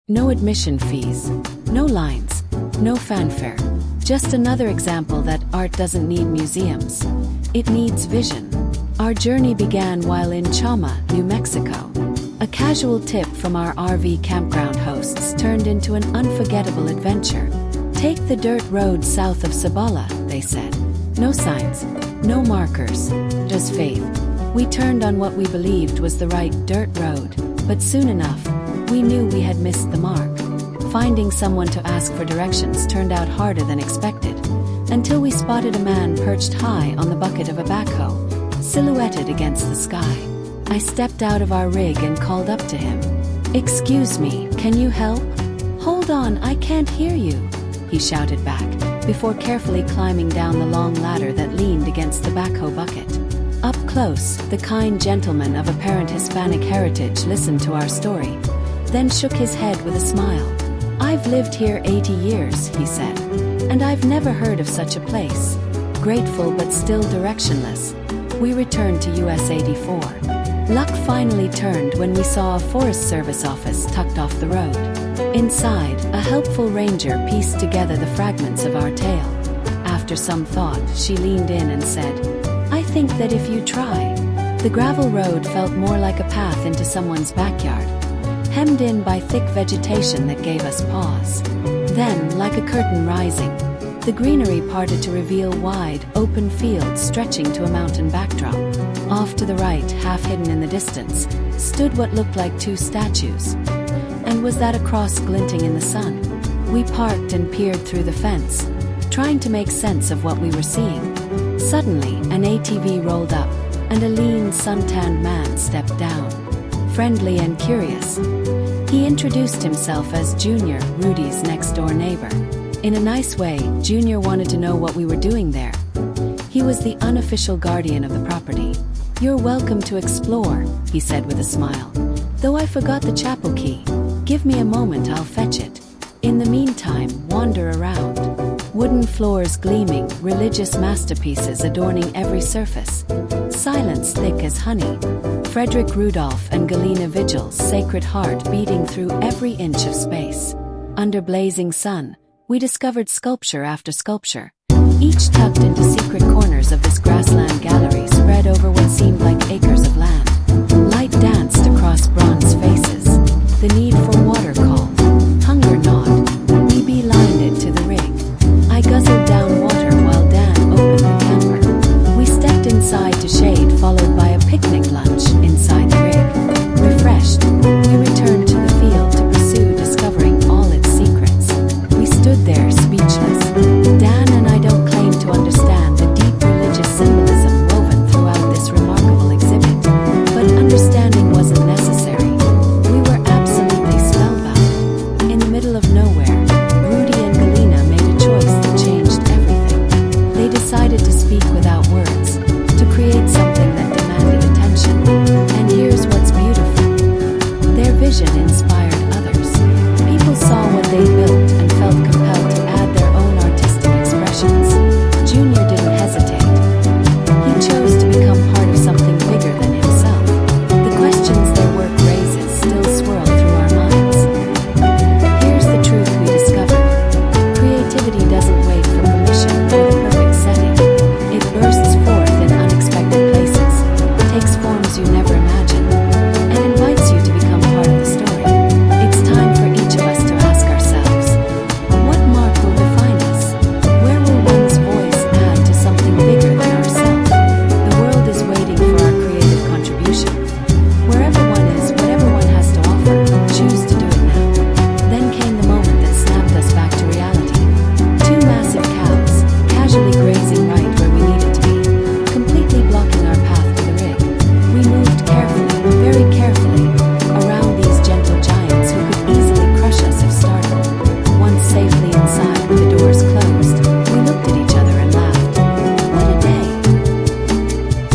No admission fees, no lines, no fanfare. Just another example that art doesn't need museums. It needs vision. Our journey began while in Chama, New Mexico. A casual tip from our RV campground hosts turned into an unforgettable adventure. Take the dirt road south of Sabala, they said. No signs, no markers, just faith. We turned on what we believed was the right dirt road, but soon enough, we knew we had missed the mark. Finding someone to ask for directions turned out harder than expected, until we spotted a man perched high on the bucket of a backhoe, silhouetted against the sky. I stepped out of our rig and called up to him. "Excuse me, can you help?" "Hold on, I can't hear you," he shouted back, before carefully climbing down the long ladder that leaned against the backhoe bucket. Up close, the kind gentleman of apparent Hispanic heritage listened to our story, then shook his head with a smile. "I've lived here 80 years, he said, "and I've never heard of such a place." Grateful but still directionless, we returned to US 84. Luck finally turned when we saw a Forest Service office tucked off the road. Inside, a helpful ranger pieced together the fragments of our tale. After some thought, she leaned in and said, "I think that if you try." The gravel road felt more like a path into someone's backyard, hemmed in by thick vegetation that gave us pause. Then, like a curtain rising, the greenery parted to reveal wide, open fields stretching to a mountain backdrop. Off to the right, half hidden in the distance, stood what looked like two statues. And was that a cross glinting in the sun? We parked and peered through the fence, trying to make sense of what we were seeing. Suddenly, an ATV rolled up, and a lean, suntanned man stepped down. Friendly and curious, he introduced himself as Junior, Rudy's next-door neighbor. In a nice way, Junior wanted to know what we were doing there. He was the unofficial guardian of the property. "You're welcome to explore," he said with a smile. "Though I forgot the chapel key. Give me a moment, I'll fetch it. In the meantime, wander around." Wooden floors gleaming, religious masterpieces adorning every surface. Silence thick as honey. Frederick Rudolph and Galina vigils, Sacred Heart beating through every inch of space. Under blazing sun, we discovered sculpture after sculpture, each tucked into secret corners of this grassland gallery spread over what seemed like acres of land. Light danced across bronze faces. The need for